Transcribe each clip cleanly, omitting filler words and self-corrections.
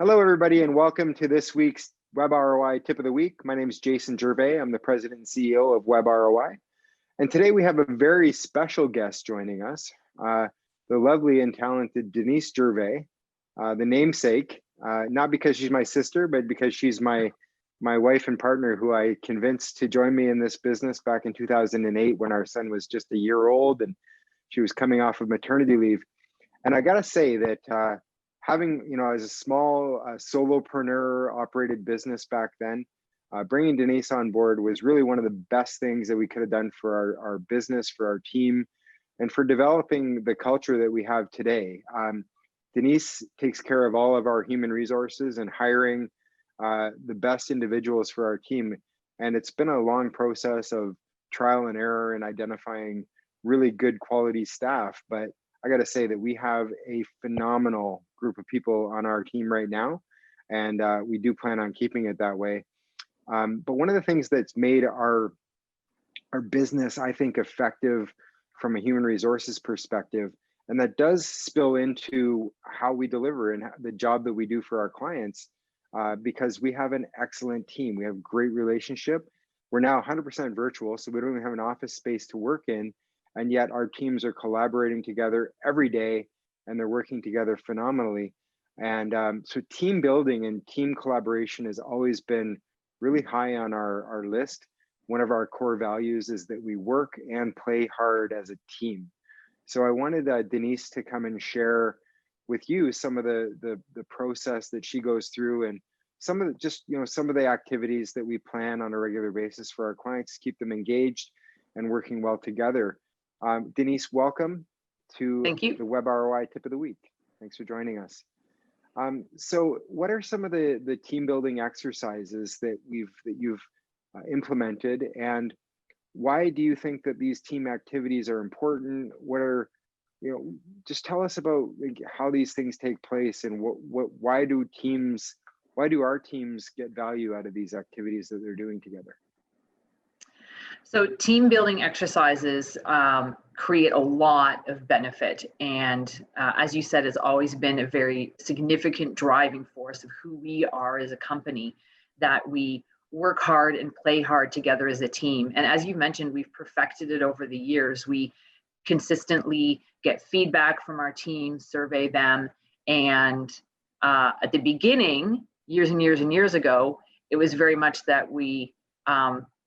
Hello, everybody, and welcome to this week's Web ROI Tip of the Week. My name is Jason Gervais. I'm the President and CEO of Web ROI. And today we have a very special guest joining us, the lovely and talented Denise Gervais, the namesake, not because she's my sister, but because she's my wife and partner who I convinced to join me in this business back in 2008 when our son was just a year old and she was coming off of maternity leave. And I gotta say that having, as a small solopreneur operated business back then, bringing Denise on board was really one of the best things that we could have done for our business, for our team, and for developing the culture that we have today. Denise takes care of all of our human resources and hiring the best individuals for our team. And it's been a long process of trial and error and identifying really good quality staff. But I got to say that we have a phenomenal group of people on our team right now, and we do plan on keeping it that way. But one of the things that's made our business, I think, effective from a human resources perspective, and that does spill into how we deliver and the job that we do for our clients, because we have an excellent team. We have great relationship. We're now 100% virtual, so we don't even have an office space to work in. And yet our teams are collaborating together every day and they're working together phenomenally. And so team building and team collaboration has always been really high on our list. One of our core values is that we work and play hard as a team. So I wanted Denise to come and share with you some of the process that she goes through and some of the activities that we plan on a regular basis for our clients to keep them engaged and working well together. Denise, welcome to the Web ROI Tip of the Week. Thanks for joining us. So what are some of the team building exercises that you've implemented, and why do you think that these team activities are important? What are, just tell us about how these things take place and why do our teams get value out of these activities that they're doing together? So team building exercises create a lot of benefit. And as you said, has always been a very significant driving force of who we are as a company, that we work hard and play hard together as a team. And as you mentioned, we've perfected it over the years. We consistently get feedback from our team, survey them. And at the beginning, years and years and years ago, it was very much that we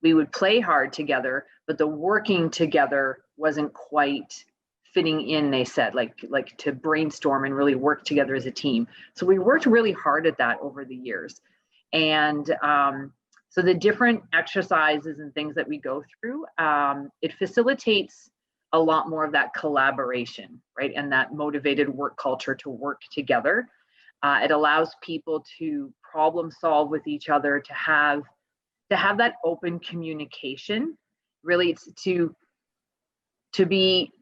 would play hard together, but the working together wasn't quite fitting in, they said, like to brainstorm and really work together as a team. So we worked really hard at that over the years. And so the different exercises and things that we go through, it facilitates a lot more of that collaboration, right? And that motivated work culture to work together. It allows people to problem solve with each other, to have that open communication. Really, it's to be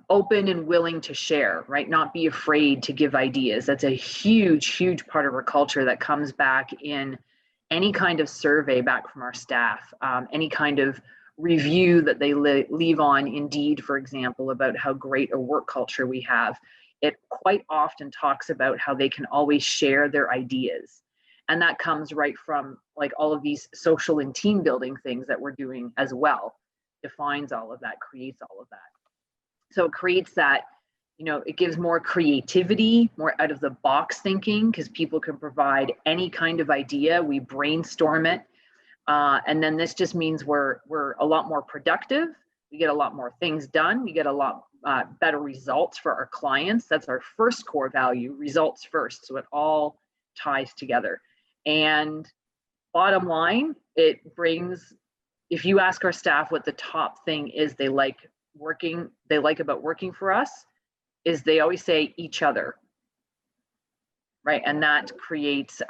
open and willing to share, right? Not be afraid to give ideas. That's a huge part of our culture that comes back in any kind of survey back from our staff, any kind of review that they leave on Indeed, for example, about how great a work culture we have. It quite often talks about how they can always share their ideas. And that comes right from like all of these social and team building things that we're doing as well. Defines all of that, creates all of that. So it creates that, it gives more creativity, more out of the box thinking, because people can provide any kind of idea. We brainstorm it. And then this just means we're a lot more productive. We get a lot more things done. We get a lot better results for our clients. That's our first core value, results first. So it all ties together. And bottom line, it brings, if you ask our staff what the top thing is they like about working for us, is they always say each other, right? And that creates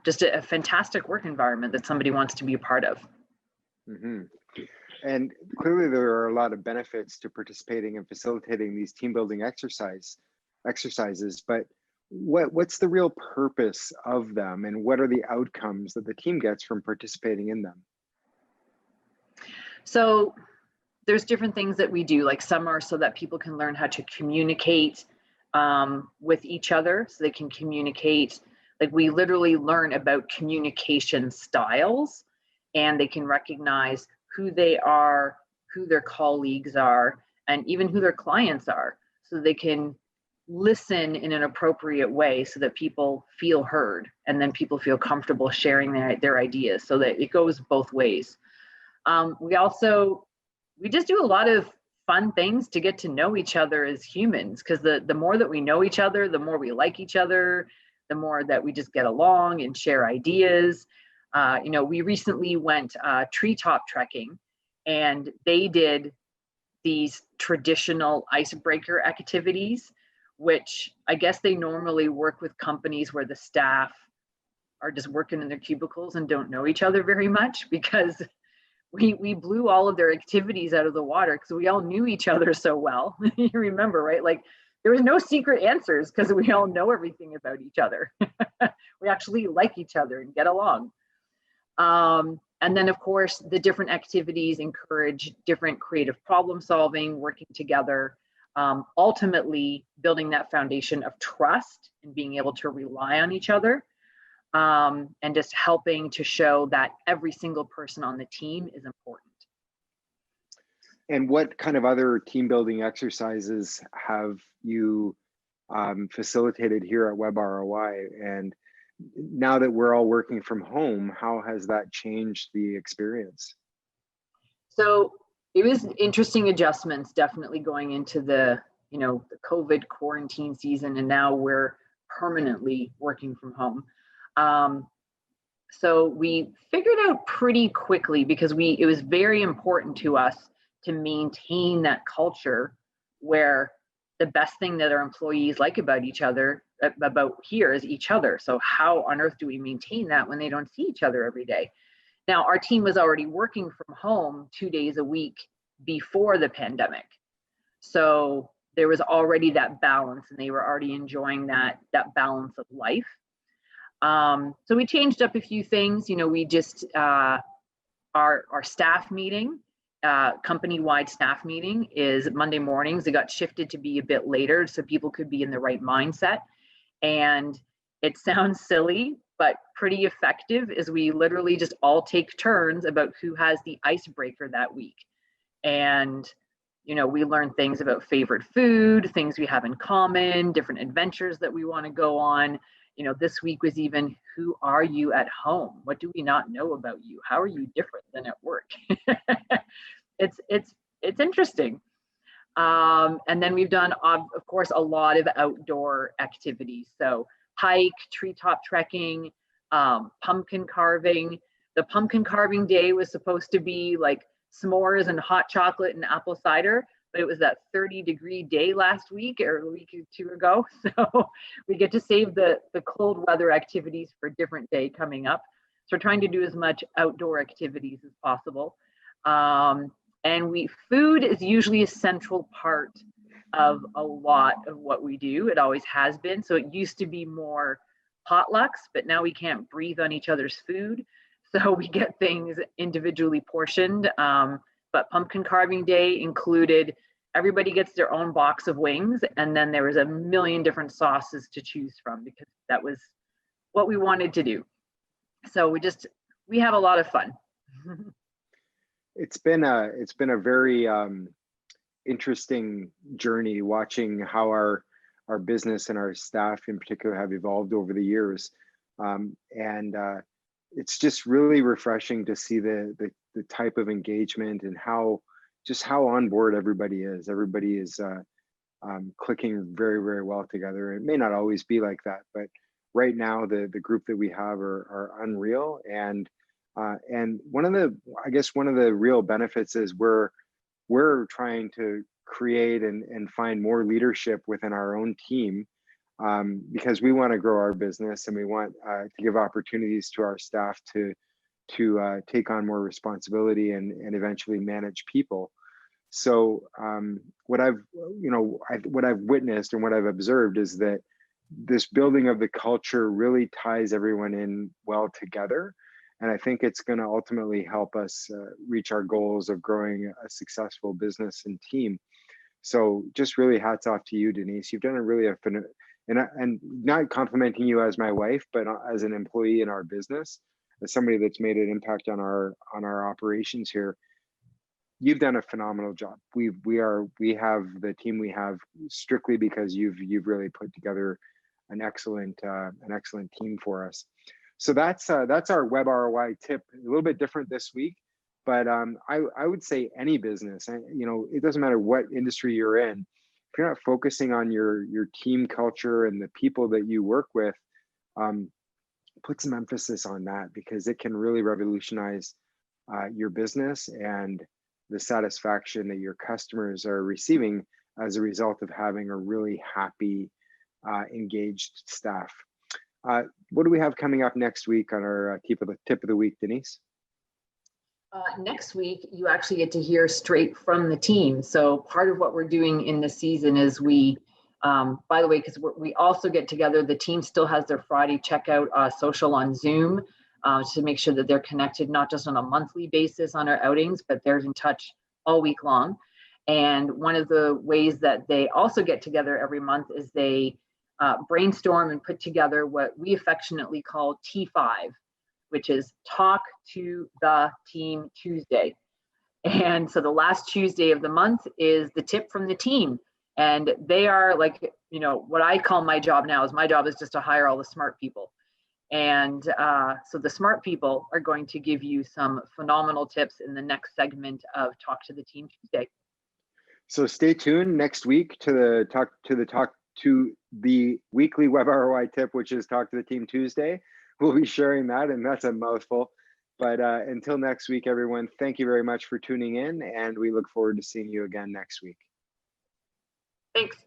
just a fantastic work environment that somebody wants to be a part of. Mm-hmm. And clearly there are a lot of benefits to participating and facilitating these team building exercises, but what's the real purpose of them, and what are the outcomes that the team gets from participating in them? So there's different things that we do, like some are so that people can learn how to communicate with each other, so they can communicate Like we literally learn about communication styles, and they can recognize who they are, who their colleagues are, and even who their clients are, so they can listen in an appropriate way so that people feel heard, and then people feel comfortable sharing their ideas, so that it goes both ways. We just do a lot of fun things to get to know each other as humans, because the more that we know each other, the more we like each other, the more that we just get along and share ideas. We recently went treetop trekking, and they did these traditional icebreaker activities, which I guess they normally work with companies where the staff are just working in their cubicles and don't know each other very much, because we blew all of their activities out of the water because we all knew each other so well. You remember, right? Like there was no secret answers because we all know everything about each other. We actually like each other and get along. And then, of course, the different activities encourage different creative problem solving, working together, ultimately building that foundation of trust and being able to rely on each other, and just helping to show that every single person on the team is important. And what kind of other team building exercises have you facilitated here at WEB ROI? And now that we're all working from home, how has that changed the experience? So it was interesting adjustments, definitely going into the COVID quarantine season, and now we're permanently working from home. So we figured out pretty quickly, because it was very important to us to maintain that culture where the best thing that our employees like about each other, about here, is each other. So how on earth do we maintain that when they don't see each other every day? Now, our team was already working from home 2 days a week before the pandemic. So there was already that balance, and they were already enjoying that balance of life. So we changed up a few things. We just, our staff meeting, company-wide staff meeting is Monday mornings. It got shifted to be a bit later so people could be in the right mindset. And it sounds silly, but pretty effective, is we literally just all take turns about who has the icebreaker that week. And, we learn things about favorite food, things we have in common, different adventures that we want to go on. This week was even, who are you at home? What do we not know about you? How are you different than at work? It's interesting. And then we've done, of course, a lot of outdoor activities. So hike, treetop trekking, pumpkin carving. The pumpkin carving day was supposed to be like s'mores and hot chocolate and apple cider, but it was that 30-degree day last week, or a week or two ago. So we get to save the cold weather activities for a different day coming up. So we're trying to do as much outdoor activities as possible. And food is usually a central part of a lot of what we do. It always has been. So it used to be more potlucks, but now we can't breathe on each other's food. So we get things individually portioned. But pumpkin carving day included, everybody gets their own box of wings, and then there was a million different sauces to choose from, because that was what we wanted to do. So we have a lot of fun. It's been a very interesting journey, watching how our business and our staff in particular have evolved over the years, and it's just really refreshing to see the type of engagement and how on board everybody is. Everybody is clicking very, very well together. It may not always be like that, but right now the group that we have are unreal. And one of the real benefits is we're trying to create and find more leadership within our own team, because we want to grow our business, and we want to give opportunities to our staff to take on more responsibility and eventually manage people. So what I've witnessed and what I've observed is that this building of the culture really ties everyone in well together. And I think it's going to ultimately help us reach our goals of growing a successful business and team. So just really hats off to you, Denise. You've done a really and not complimenting you as my wife, but as an employee in our business, as somebody that's made an impact on our operations here. You've done a phenomenal job. We have the team we have strictly because you've really put together an excellent team for us. So that's our Web ROI tip. A little bit different this week, but I would say any business, it doesn't matter what industry you're in, if you're not focusing on your team culture and the people that you work with, put some emphasis on that, because it can really revolutionize your business and the satisfaction that your customers are receiving as a result of having a really happy, engaged staff. What do we have coming up next week on our tip of the week, Denise? Next week, you actually get to hear straight from the team. So part of what we're doing in this season is we, by the way, because we also get together, the team still has their Friday checkout social on Zoom to make sure that they're connected, not just on a monthly basis on our outings, but they're in touch all week long. And one of the ways that they also get together every month is they brainstorm and put together what we affectionately call T5, which is Talk to the Team Tuesday. And so the last Tuesday of the month is the tip from the team. And they are like, what I call my job now is just to hire all the smart people. And so the smart people are going to give you some phenomenal tips in the next segment of Talk to the Team Tuesday. So stay tuned next week to the weekly Web ROI tip, which is Talk to the Team Tuesday. We'll be sharing that, and that's a mouthful. But until next week, everyone, thank you very much for tuning in, and we look forward to seeing you again next week. Thanks.